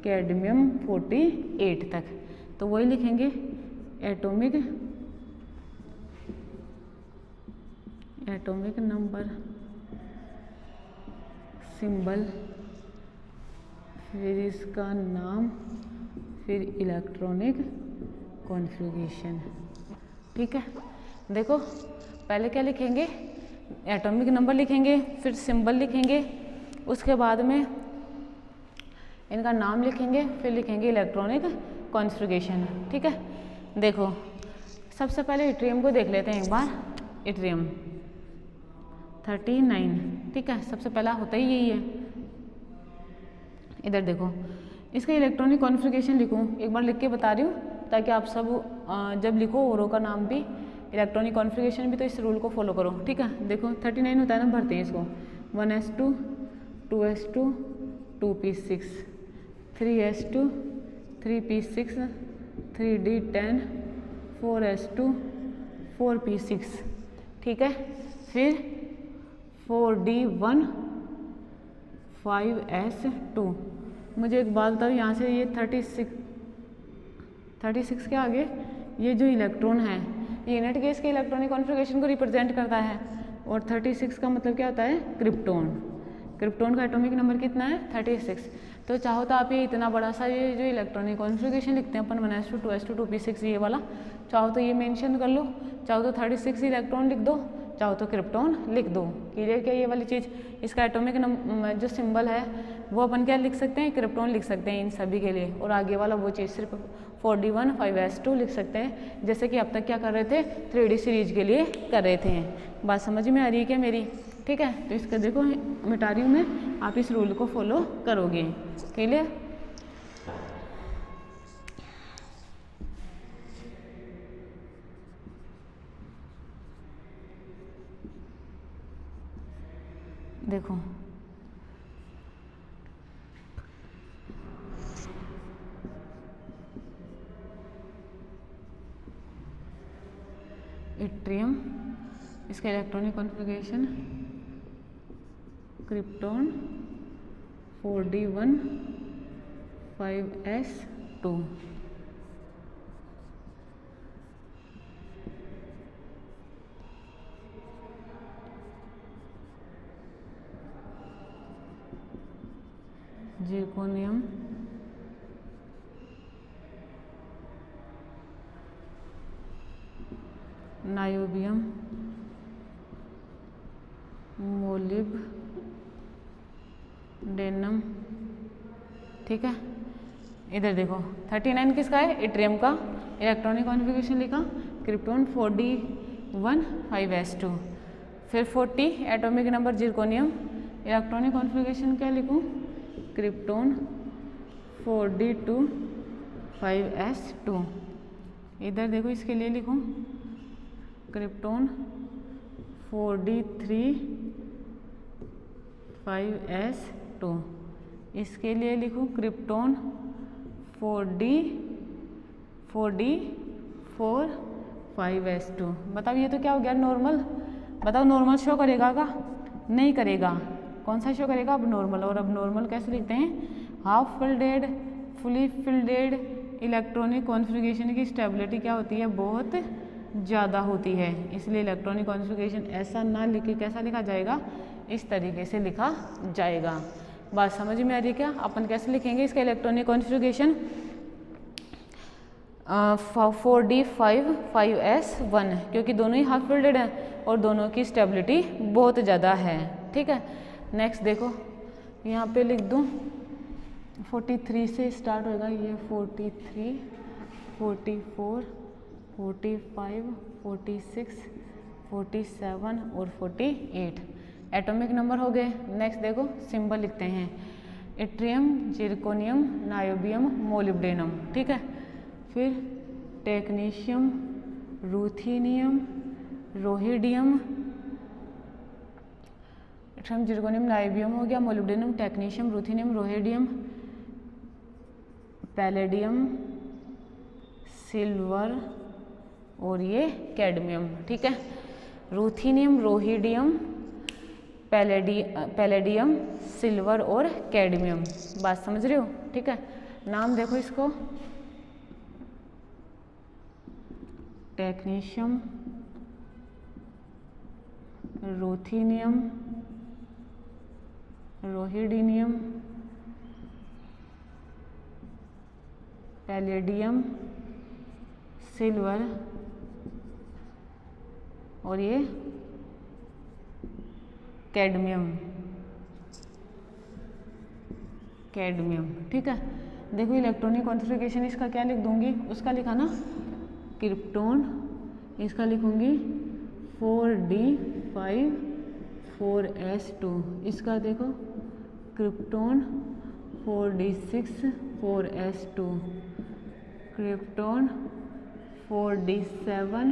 कैडमियम 48 तक। तो वही लिखेंगे, एटॉमिक नंबर सिंबल, फिर इसका नाम, फिर इलेक्ट्रॉनिक कॉन्फ़िगरेशन। ठीक है, देखो पहले क्या लिखेंगे, एटॉमिक नंबर लिखेंगे, फिर सिंबल लिखेंगे, उसके बाद में इनका नाम लिखेंगे, फिर लिखेंगे इलेक्ट्रॉनिक कॉन्फ़िगरेशन। ठीक है, देखो सबसे पहले इट्रियम को देख लेते हैं एक बार। इट्रियम 39, ठीक है, सबसे पहला होता ही यही है। इधर देखो, इसका इलेक्ट्रॉनिक कॉन्फ़िगरेशन लिखूँ, एक बार लिख के बता रही हूँ ताकि आप सब जब लिखो औरों का नाम भी, इलेक्ट्रॉनिक कॉन्फ़िगरेशन भी, तो इस रूल को फॉलो करो। ठीक है, देखो 39 होता है ना, भरते हैं इसको, 1s2 2s2 2p6 3s2 3p6 3d10 4s2 4p6, ठीक है। फिर 4d1 5s2। मुझे एक बात बताओ, यहाँ से ये 36 के आगे ये जो इलेक्ट्रॉन है यूनिट केस के इलेक्ट्रॉनिक कॉन्फ़िगरेशन को रिप्रेजेंट करता है, और 36 का मतलब क्या होता है? क्रिप्टॉन। क्रिप्टॉन का एटॉमिक नंबर कितना है? 36। तो चाहो तो आप ये इतना बड़ा सा ये जो इलेक्ट्रॉनिक कॉन्फ़िगरेशन लिखते हैं अपन 1s2 2s2 2p6 ये वाला, चाहो तो ये मेंशन कर लो, चाहो तो 36 इलेक्ट्रॉन लिख दो, चाहो तो क्रिप्टॉन लिख दो। क्लियर क्या ये वाली चीज़? इसका एटॉमिक जो सिंबल है वो अपन क्या लिख सकते हैं? क्रिप्टॉन लिख सकते हैं इन सभी के लिए, और आगे वाला वो चीज़ सिर्फ 4d1 5s2 लिख सकते हैं, जैसे कि अब तक क्या कर रहे थे? 3D सीरीज के लिए कर रहे थे। बात समझ में आ रही है क्या मेरी? ठीक है, तो इसका देखो मिटा रही हूँ मैं, आप इस रूल को फॉलो करोगे। क्लियर? देखो इट्रियम, इसका electronic configuration krypton 4d1 5s2। Zirconium niobium molybdenum, ठीक है। इधर देखो 39 किसका है? इट्रियम का। इलेक्ट्रॉनिक कॉन्फ़िगरेशन लिखा क्रिप्टॉन 4d1 5s2। फिर 40 atomic number zirconium, electronic configuration क्या लिखूं? Krypton 4d2 5s2। इधर देखो इसके लिए लिखूं क्रिप्टॉन 4d3 5s2। इसके लिए लिखूं क्रिप्टॉन 4d4 5s2। बताओ ये तो क्या हो गया? नॉर्मल। बताओ नॉर्मल शो करेगा का? नहीं करेगा। कौन सा शो करेगा? अब नॉर्मल। और अब नॉर्मल कैसे लिखते हैं? Half fielded, fully fielded electronic configuration की स्टेबिलिटी क्या होती है? बहुत ज़्यादा होती है, इसलिए इलेक्ट्रॉनिक कॉन्फ़िगरेशन ऐसा ना लिख के कैसा लिखा जाएगा? इस तरीके से लिखा जाएगा। बात समझ में आ रही क्या? अपन कैसे लिखेंगे इसका इलेक्ट्रॉनिक कॉन्फ़िगरेशन? 4d5 5s1, क्योंकि दोनों ही हाफ फिल्डेड हैं और दोनों की स्टेबिलिटी बहुत ज़्यादा है, ठीक है। नेक्स्ट देखो यहाँ पे लिख दूँ 43 से स्टार्ट होगा ये 43 44 45 46 47 और 48 एटॉमिक नंबर हो गए। नेक्स्ट देखो सिंबल लिखते हैं इट्रियम, जिरकोनियम, नायोबियम, मोलिब्डेनम, ठीक है। फिर टेक्नीशियम, रूथीनियम, रोहिडियम, इट्रियम, जिरकोनियम, नायोबियम हो गया, मोलिब्डेनम, टेक्नीशियम, रूथीनियम, रोहिडियम, पैलेडियम, सिल्वर और ये कैडमियम, ठीक है। रूथीनियम, रोहिडियम, पैलेडियम, सिल्वर और कैडमियम। बात समझ रहे हो? ठीक है। नाम देखो इसको टेक्नीशियम, रूथीनियम, रोहिडिनियम, पैलेडियम, सिल्वर और ये कैडमियम, ठीक है। देखो इलेक्ट्रॉनिक कॉन्फ़िगरेशन इसका क्या लिख दूंगी? उसका लिखा ना क्रिप्टॉन, इसका लिखूंगी 4d5 4s2। इसका देखो krypton 4d6 4s2, krypton 4d7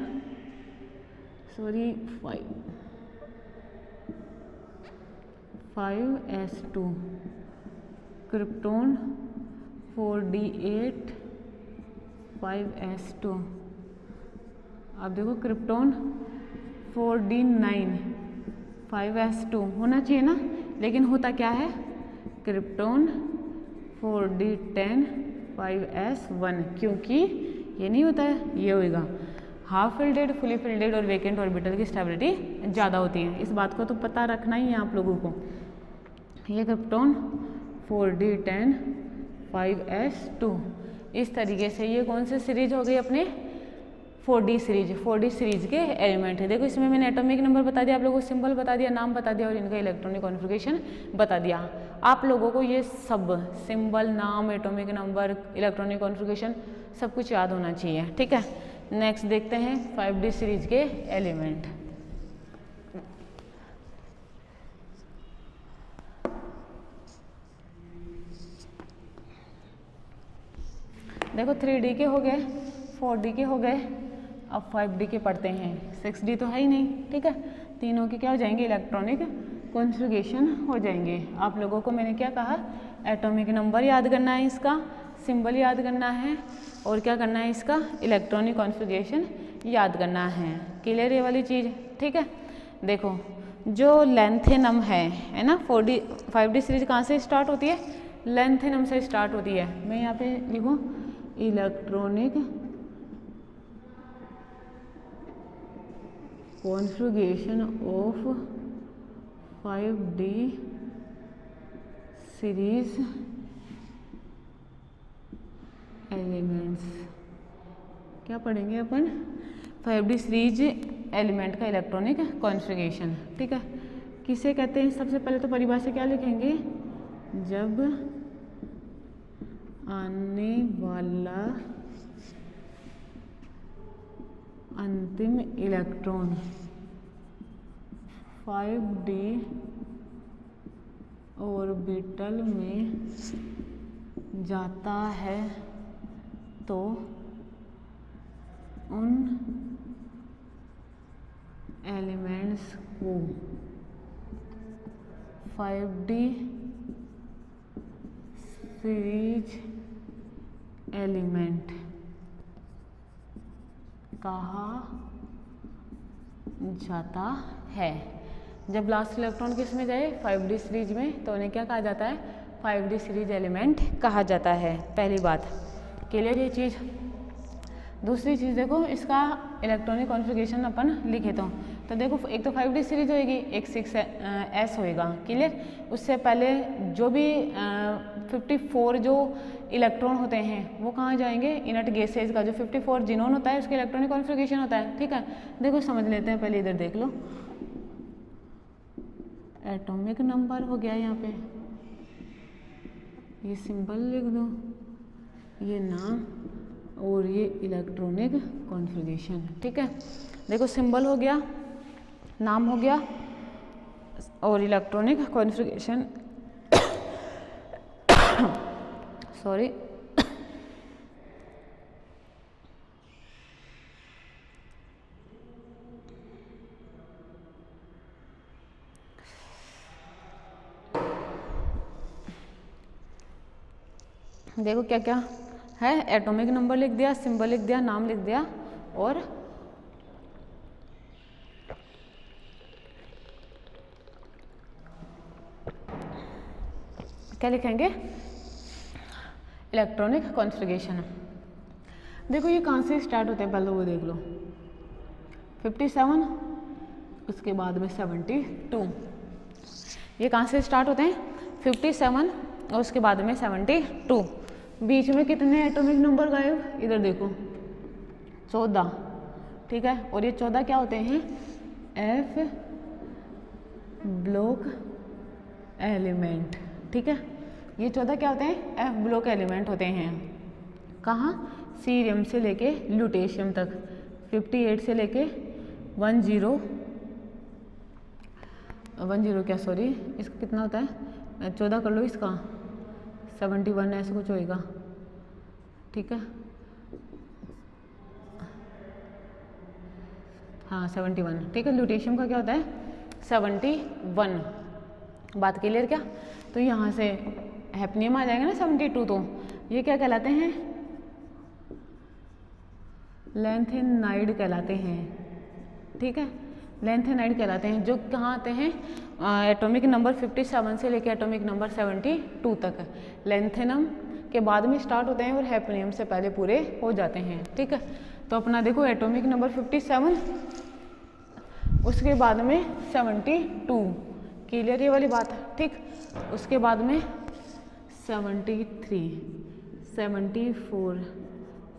5s2, krypton 4d8 5s2, अब देखो क्रिप्टोन 4d9 5s2 होना चाहिए ना, लेकिन होता क्या है, क्रिप्टोन 4d10 5s1, क्योंकि ये नहीं होता है, ये होएगा। हाफ फिल्डेड, फुली फिल्डेड और वेकेंट ऑर्बिटल की स्टेबिलिटी ज़्यादा होती है, इस बात को तो पता रखना ही है आप लोगों को। ये क्रिप्टोन 4d10 5s2, इस तरीके से ये कौन सी सीरीज हो गई अपने 4D सीरीज के एलिमेंट है। देखो इसमें मैंने एटॉमिक नंबर बता दिया, आप लोगों को सिंबल बता दिया, नाम बता दिया और इनका इलेक्ट्रॉनिक कॉन्फ़िगरेशन बता दिया। आप लोगों को ये सब सिंबल, नाम, एटॉमिक नंबर, इलेक्ट्रॉनिक कॉन्फ़िगरेशन सब कुछ याद होना चाहिए, ठीक है। नेक्स्ट देखते हैं 5D सीरीज के एलिमेंट। देखो 3D के हो गए, 4D के हो गए, अब 5D के पढ़ते हैं। 6D तो है ही नहीं, ठीक है। तीनों के क्या हो जाएंगे, इलेक्ट्रॉनिक कॉन्फ़िगरेशन हो जाएंगे। आप लोगों को मैंने क्या कहा, एटॉमिक नंबर याद करना है, इसका सिंबल याद करना है और क्या करना है, इसका इलेक्ट्रॉनिक कॉन्फ़िगरेशन याद करना है। क्लियर ये वाली चीज़, ठीक है। देखो जो लेंथेनम है ना, 5D सीरीज कहाँ से स्टार्ट होती है, लेंथेनम से स्टार्ट होती है। मैं यहाँ पे लिखूँ electronic configuration of 5D series elements. क्या पढ़ेंगे अपन, 5D सीरीज एलिमेंट का इलेक्ट्रॉनिक कॉन्फ़िगरेशन, ठीक है। किसे कहते हैं, सबसे पहले तो परिभाषा क्या लिखेंगे, जब आने वाला अंतिम इलेक्ट्रॉन 5D ऑर्बिटल में जाता है तो उन एलिमेंट्स को 5D सीरीज एलिमेंट कहा जाता है। जब लास्ट इलेक्ट्रॉन किस में जाए, 5D सीरीज में, तो उन्हें क्या कहा जाता है, 5D सीरीज एलिमेंट कहा जाता है। पहली बात क्लियर ये चीज़। दूसरी चीज़ देखो, इसका इलेक्ट्रॉनिक कॉन्फ़िगरेशन अपन लिखे तो देखो एक तो 5D सीरीज होएगी, एक 6s होएगा, क्लियर। उससे पहले जो भी 54 जो इलेक्ट्रॉन होते हैं वो कहाँ जाएंगे, इनर्ट गैसेज का जो 54 जिनोन होता है उसका इलेक्ट्रॉनिक कॉन्फ़िगरेशन होता है, ठीक है। देखो समझ लेते हैं, पहले इधर देख लो, एटॉमिक नंबर हो गया, यहाँ पे ये सिंबल लिख दो, ये नाम और ये इलेक्ट्रॉनिक कॉन्फ़िगरेशन, ठीक है। देखो सिंबल हो गया, नाम हो गया और इलेक्ट्रॉनिक कॉन्फ़िगरेशन सॉरी देखो क्या क्या है, एटॉमिक नंबर लिख दिया, सिंबल लिख दिया, नाम लिख दिया और क्या लिखेंगे, इलेक्ट्रॉनिक कॉन्फ़िगरेशन। देखो ये कहाँ से स्टार्ट होते हैं, पहले वो देख लो, 57, उसके बाद में 72, ये कहाँ से स्टार्ट होते हैं, 57 और उसके बाद में 72। बीच में कितने एटॉमिक नंबर गायब, इधर देखो 14, ठीक है। और ये 14 क्या होते हैं, एफ ब्लॉक एलिमेंट, ठीक है। ये 14 क्या होते हैं, एफ ब्लॉक एलिमेंट होते हैं। कहाँ, सीरियम से लेके ल्यूटेशियम तक, 58 से लेके 10 क्या सॉरी, इसका कितना होता है, 14 कर लो, इसका 71 ऐसा कुछ होएगा, ठीक है। हाँ 71, ठीक है। ल्यूटेशियम का क्या होता है, 71। बात क्लियर क्या, तो यहाँ से हैप्नियम आ जाएगा ना 72, तो ये क्या कहलाते हैं, लैंथेनाइड कहलाते हैं, ठीक है, लैंथेनाइड कहलाते हैं, जो कहाँ आते हैं एटॉमिक नंबर 57 से लेकर एटॉमिक नंबर 72 तक। लैंथेनम के बाद में स्टार्ट होते हैं और हैफनियम से पहले पूरे हो जाते हैं, ठीक है। तो अपना देखो एटॉमिक नंबर 57, उसके बाद में 72, क्लियर ये वाली बात है, ठीक। उसके बाद में 73, 74,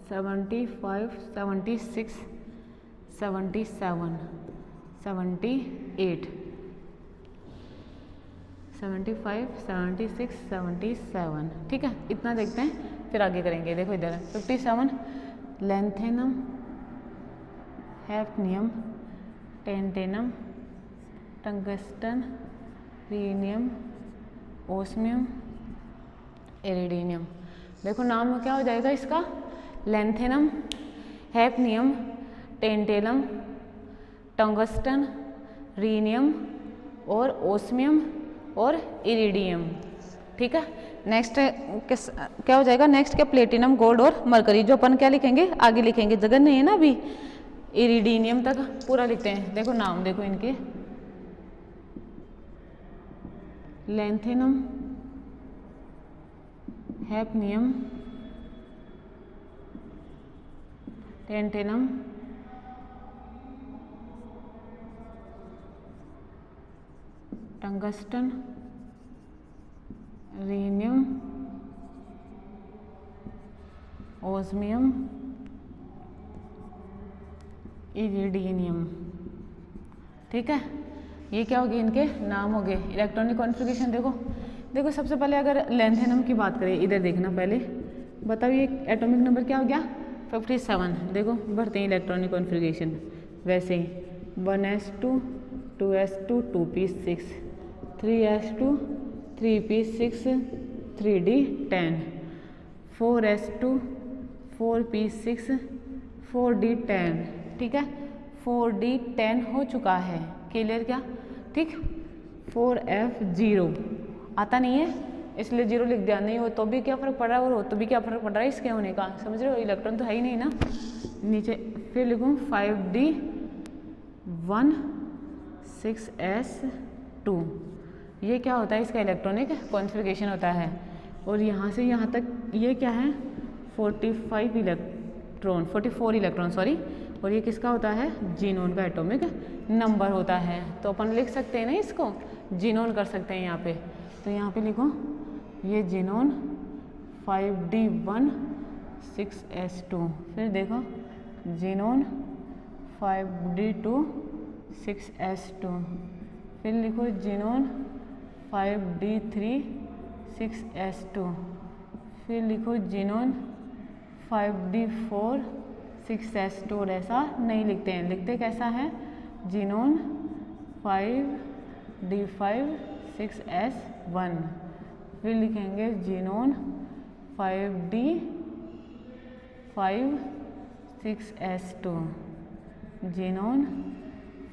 75, 76, 77, 78, 75, 76, 77, ठीक है। इतना देखते हैं फिर आगे करेंगे। देखो इधर 57 lanthanum, hafnium, tantalum, tungsten, rhenium, osmium, iridium. देखो नाम क्या हो जाएगा इसका, lanthanum, hafnium, tantalum, tungsten, rhenium और ओस्मियम और इरिडियम, ठीक है। नेक्स्ट क्या हो जाएगा, नेक्स्ट क्या, प्लेटिनम, गोल्ड और मरकरी। जो अपन क्या लिखेंगे आगे लिखेंगे, जगह नहीं है ना अभी, इरिडियम तक पूरा लिखते हैं। देखो नाम देखो इनके, lanthanum, hafnium, tantalum, tungsten, rhenium, osmium, iridium, ठीक है। ये क्या हो गए, इनके नाम हो गए। इलेक्ट्रॉनिक कॉन्फ़िगरेशन देखो, देखो सबसे पहले अगर लैंथेनम की बात करें, इधर देखना पहले, बताओ ये एटॉमिक नंबर क्या हो गया, 57। देखो भरते हैं इलेक्ट्रॉनिक कॉन्फ़िगरेशन वैसे ही, 1s2, 2s2, 2p6, 3s2, 3p6, 3d10, 4s2, 4p6, 4d10, ठीक है। 4d10 हो चुका है, क्लियर क्या, ठीक। 4f0 आता नहीं है इसलिए 0 लिख दिया, नहीं हो तो भी क्या फ़र्क पड़ रहा है और हो तो भी क्या फ़र्क पड़ रहा है इसके होने का, समझ रहे हो, इलेक्ट्रॉन तो है ही नहीं ना। नीचे फिर लिखूँ 5d1, 6s2, ये क्या होता है, इसका इलेक्ट्रॉनिक कॉन्फ़िगरेशन होता है। और यहाँ से यहाँ तक ये क्या है, 44 इलेक्ट्रॉन सॉरी, और ये किसका होता है, जीनोन का एटॉमिक नंबर होता है। तो अपन लिख सकते हैं ना इसको, जीनोन कर सकते हैं यहाँ पे। तो यहाँ पे लिखो ये जीनोन 5d1, 6s2, फिर देखो जीनोन 5d2, 6s2, फिर लिखो जीनोन 5d3, 6s2, फिर लिखो जीनोन 5d4, 6s2, और ऐसा नहीं लिखते हैं, लिखते कैसा है, जीनोन 5d5, 6s1, फिर लिखेंगे xenon 5d5, 6s2, xenon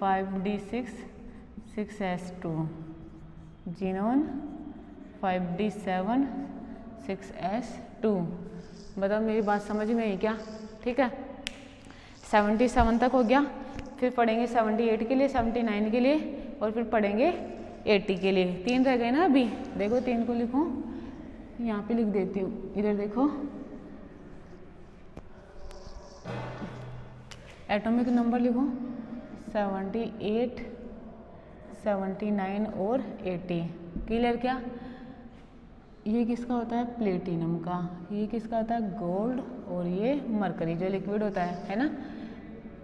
5d6, 6s2, xenon 5d7, 6s2। बताओ मेरी बात समझ में आई क्या, ठीक है। 77 तक हो गया, फिर पढ़ेंगे 78 के लिए, 79 के लिए, और फिर पढ़ेंगे 80 के लिए। 3 रह गए ना अभी, देखो 3 को लिखो, यहाँ पे लिख देती हूँ, इधर देखो एटॉमिक नंबर लिखो 78, 79 और 80, क्लियर क्या। ये किसका होता है, प्लेटिनम का, ये किसका होता है, गोल्ड, और ये मरकरी जो लिक्विड होता है ना।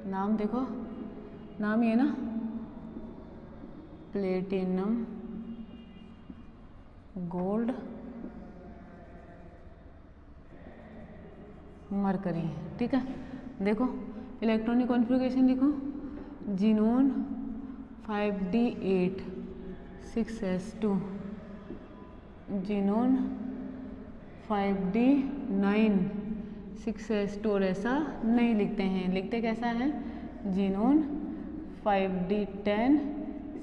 नाम देखो, नाम ये ना, प्लेटिनम, गोल्ड, मरकरी, ठीक है। देखो इलेक्ट्रॉनिक कॉन्फ़िगरेशन लिखो, xenon 5d8, 6s2, xenon 5d9, 6s2, और ऐसा नहीं लिखते हैं, लिखते कैसा है, जीनोन 5d10,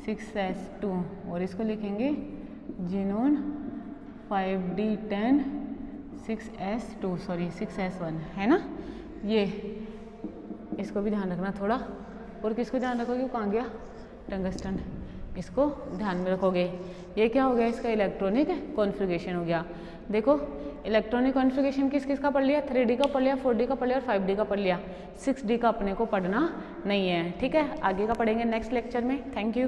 6s2, और इसको लिखेंगे xenon 5d10, 6s2 sorry 6s1, है ना। ये इसको भी ध्यान रखना थोड़ा। और किसको ध्यान रखोगे, वो कहाँ गया, टंगस्टन, इसको ध्यान में रखोगे। ये क्या हो गया, इसका इलेक्ट्रॉनिक कॉन्फ़िगरेशन हो गया। देखो इलेक्ट्रॉनिक कॉन्फ़िगरेशन किस किस का पढ़ लिया, 3D का पढ़ लिया, 4D का पढ़ लिया और 5D का पढ़ लिया। 6D का अपने को पढ़ना नहीं है, ठीक है। आगे का पढ़ेंगे नेक्स्ट लेक्चर में। Thank you.